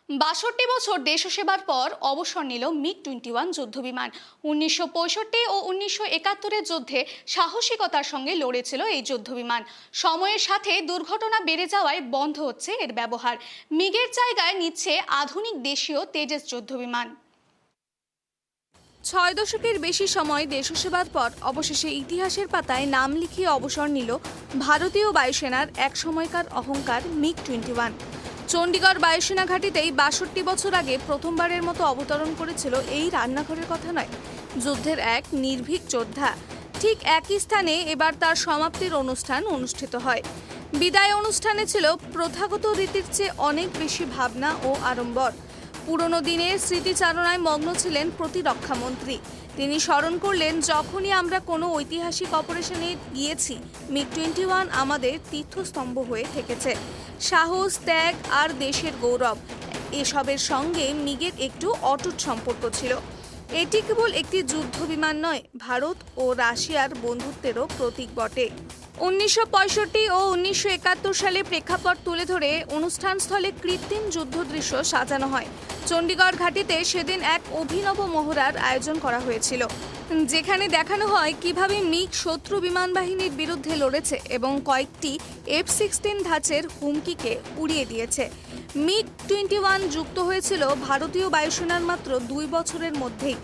৬২ বছর দেশসেবার পর অবসর নিল মিগ-21 যুদ্ধবিমান। ১৯৬৫ ও ১৯৭১-এর যুদ্ধে সাহসিকতার সঙ্গে লড়েছিল এই যুদ্ধবিমান। সময়ের সাথে দুর্ঘটনা বেড়ে যাওয়ায় বন্ধ হচ্ছে এর ব্যবহার। মিগের জায়গায় নিচ্ছে আধুনিক দেশীয় তেজস যুদ্ধবিমান। ৬ দশকের বেশি সময় দেশসেবার পর অবশেষে ইতিহাসের পাতায় নাম লিখিয়ে অবসর নিল ভারতীয় বায়ুসেনার এক সময়কার অহংকার মিগ-21। চণ্ডীগড় বায়ুসেনা ঘাঁটিতেই ৬২ বছর আগে প্রথমবারের মতো অবতরণ করেছিল এই রান্নাঘরের কথা নয়, যুদ্ধের এক নির্ভীক যোদ্ধা। ঠিক একই স্থানে এবার তার সমাপ্তির অনুষ্ঠান অনুষ্ঠিত হয়। বিদায় অনুষ্ঠানে ছিল প্রথাগত রীতির চেয়ে অনেক বেশি ভাবনা ও আড়ম্বর। পুরনো দিনের স্মৃতিচারণায় মগ্ন ছিলেন প্রতিরক্ষামন্ত্রী। তিনি স্মরণ করলেন, যখনই আমরা কোনো ঐতিহাসিক অপারেশনে গিয়েছি, মিগ-21 আমাদের তীর্থস্তম্ভ হয়ে থেকেছে। সাহস, ত্যাগ আর দেশের গৌরব, এসবের সঙ্গে মিগের একটু অটুট সম্পর্ক ছিল। এটি কেবল একটি যুদ্ধ বিমান নয়, ভারত ও রাশিয়ার বন্ধুত্বেরও প্রতীক বটে। ১৯৬৫ ও ১৯৭১ সালে প্রেক্ষাপট তুলে ধরে অনুষ্ঠানস্থলে কৃত্রিম যুদ্ধদৃশ্য সাজানো হয়। চণ্ডীগড় ঘাঁটিতে সেদিন এক অভিনব মহড়ার আয়োজন করা হয়েছিল, যেখানে দেখানো হয় কিভাবে মিগ শত্রু বিমান বাহিনীর বিরুদ্ধে লড়েছে এবং কয়েকটি F-16 ধাঁচের হুমকিকে উড়িয়ে দিয়েছে। মিগ-21 যুক্ত হয়েছিল ভারতীয় বায়ুসেনার মাত্র ২ বছরের মধ্যেই,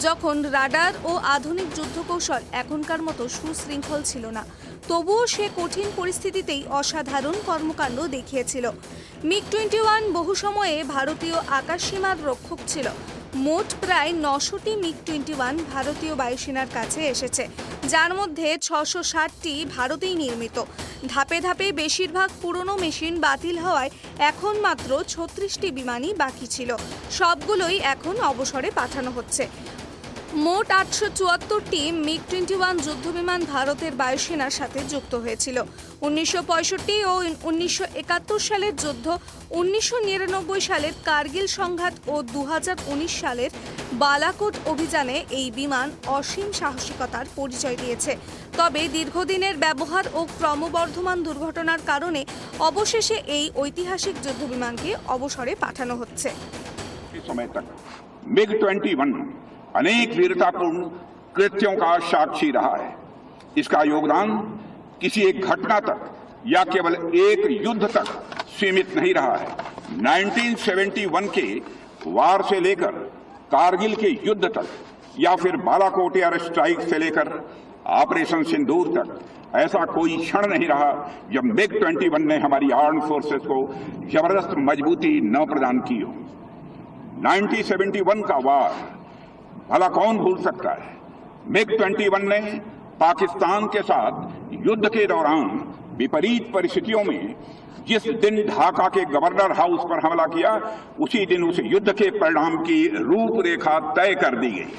যখন রাডার ও আধুনিক যুদ্ধকৌশল এখনকার মতো সুশৃঙ্খল ছিল না। তবুও সে কঠিন পরিস্থিতিতেই অসাধারণ কর্মকাণ্ড দেখিয়েছিল। মিগ-21 বহু সময়ে ভারতীয় আকাশসীমার রক্ষক ছিল। মোট প্রায় ৯০০টি মিগ-21 ভারতীয় বায়ুসেনার কাছে এসেছে, যার মধ্যে ৬৬০টি ভারতেই নির্মিত। ধাপে ধাপে বেশিরভাগ পুরনো মেশিন বাতিল হওয়ায় এখন মাত্র ৩৬টি বিমানই বাকি ছিল। সবগুলোই এখন অবসরে পাঠানো হচ্ছে। মোট ৮৭৪টি মিগ-21 যুদ্ধবিমান ভারতের বায়ুসেনার সাথে যুক্ত হয়েছিল। ১৯৬৫ ও ১৯৭১ সালের যুদ্ধ, ১৯৯৯ সালের কার্গিল সংঘাত ও ২০১৯ সালের বালাকোট অভিযানে এই বিমান অসীম সাহসিকতার পরিচয় দিয়েছে। তবে দীর্ঘদিনের ব্যবহার ও ক্রমবর্ধমান দুর্ঘটনার কারণে অবশেষে এই ঐতিহাসিক যুদ্ধবিমানকে অবসরে পাঠানো হচ্ছে। अनेक वीरतापूर्ण कृत्यों का साक्षी रहा है। इसका योगदान किसी एक घटना तक या केवल एक युद्ध तक सीमित नहीं रहा है। 1971 के वार से लेकर कारगिल के युद्ध तक या फिर बालाकोट एयर स्ट्राइक से लेकर ऑपरेशन सिंदूर तक ऐसा कोई क्षण नहीं रहा जब मिग-21 ने हमारी आर्म्ड फोर्सेस को जबरदस्त मजबूती न प्रदान की हो। 1971 का वार भला कौन भूल सकता है। मिग-21 ने पाकिस्तान के साथ युद्ध के दौरान विपरीत परिस्थितियों में जिस दिन ढाका के गवर्नर हाउस पर हमला किया, उसी दिन उस युद्ध के परिणाम की रूपरेखा तय कर दी गई।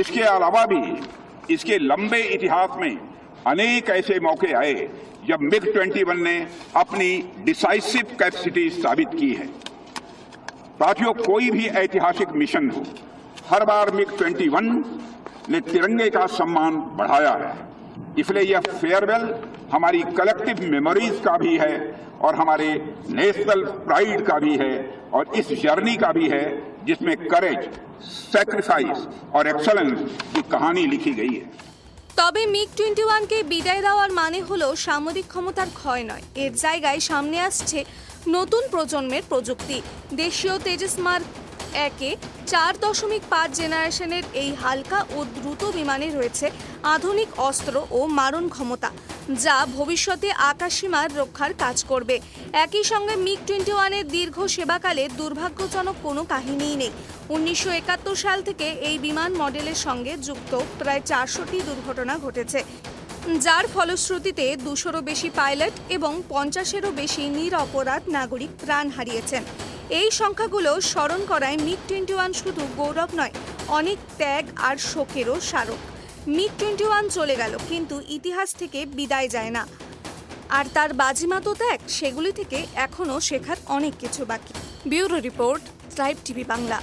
इसके अलावा भी इसके लंबे इतिहास में अनेक ऐसे मौके आए जब मिग-21 ने अपनी डिसाइसिव कैपेसिटी साबित की है। साथियों, कोई भी ऐतिहासिक मिशन हो, हर बार मिग-21 ने तिरंगे का सम्मान बढ़ाया है। इसलिए यह फेयरवेल हमारी कलेक्टिव मेमोरीज का भी है और हमारे नेशनल प्राइड का भी है और इस जर्नी का भी है जिसमें करेज, सैक्रिफाइस और एक्सेलेंस की कहानी लिखी गई है। তবে মিগ-21কে বিদায় দেওয়ার মানে হলো সামরিক ক্ষমতার ক্ষয় নয়, এর জায়গায় সামনে আসছে নতুন প্রজন্মের প্রযুক্তি। দেশীয় তেজস মার্ক ১-এ ৪.৫ জেনারেশনের এই হালকা ও দ্রুত বিমানে রয়েছে আধুনিক অস্ত্র ও মারণ ক্ষমতা, যা ভবিষ্যতে আকাশসীমার রক্ষার কাজ করবে। একই সঙ্গে মিগ-21-এর দীর্ঘ সেবাকালে দুর্ভাগ্যজনক কোনো কাহিনীই নেই। ১৯৭১ সাল থেকে এই বিমান মডেলের সঙ্গে যুক্ত প্রায় ৪০০টি দুর্ঘটনা ঘটেছে, যার ফলশ্রুতিতে ২০০-রও বেশি পাইলট এবং ৫০-এরও বেশি নিরপরাধ নাগরিক প্রাণ হারিয়েছেন। এই সংখ্যাগুলো স্মরণ করায় মিগ-21 শুধু গৌরব নয়, অনেক ত্যাগ আর শোকেরও স্মারক। মিগ-21 চলে গেল, কিন্তু ইতিহাস থেকে বিদায় যায় না। আর তার বাজিমাতো ত্যাগ, সেগুলি থেকে এখনও শেখার অনেক কিছু বাকি। Bureau report, live TV Bangla.